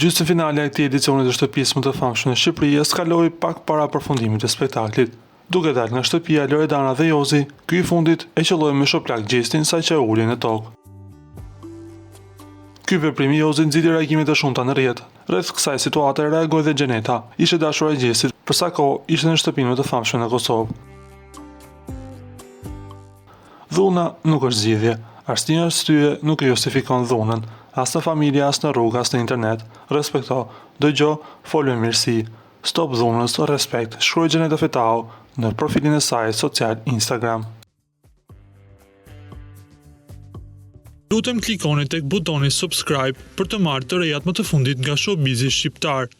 Gjysmë finale e këtij edicioni të shtëpisë më të famshme në Shqipëri skaloi pak para përfundimit të spektaklit. Duke dalë nga shtëpia Loredana dhe Jozi, ky i fundit e qelloi me shoplak gjistin saqë uli në tokë. Ky veprim i Jozi nxiti reagime të shumta në rrjet. Rreth kësaj situate reagoi dhe Xheneta, ishte dashura e gjistit, për sa kohë ishte në shtëpinë më të famshme në Kosovë. Dhuna nuk është zgjidhje. Asnjë arsye nuk e justifikon dhunën, as në familje, as në rrugë, as në internet. Respekto, dëgjo, fol me mirësi. Stop dhunës, respekt, shkroi Xheneta Fetau në profilin e saj social Instagram. Lutem klikoni tek butoni subscribe për të marrë të rejat më të fundit nga showbizi shqiptar.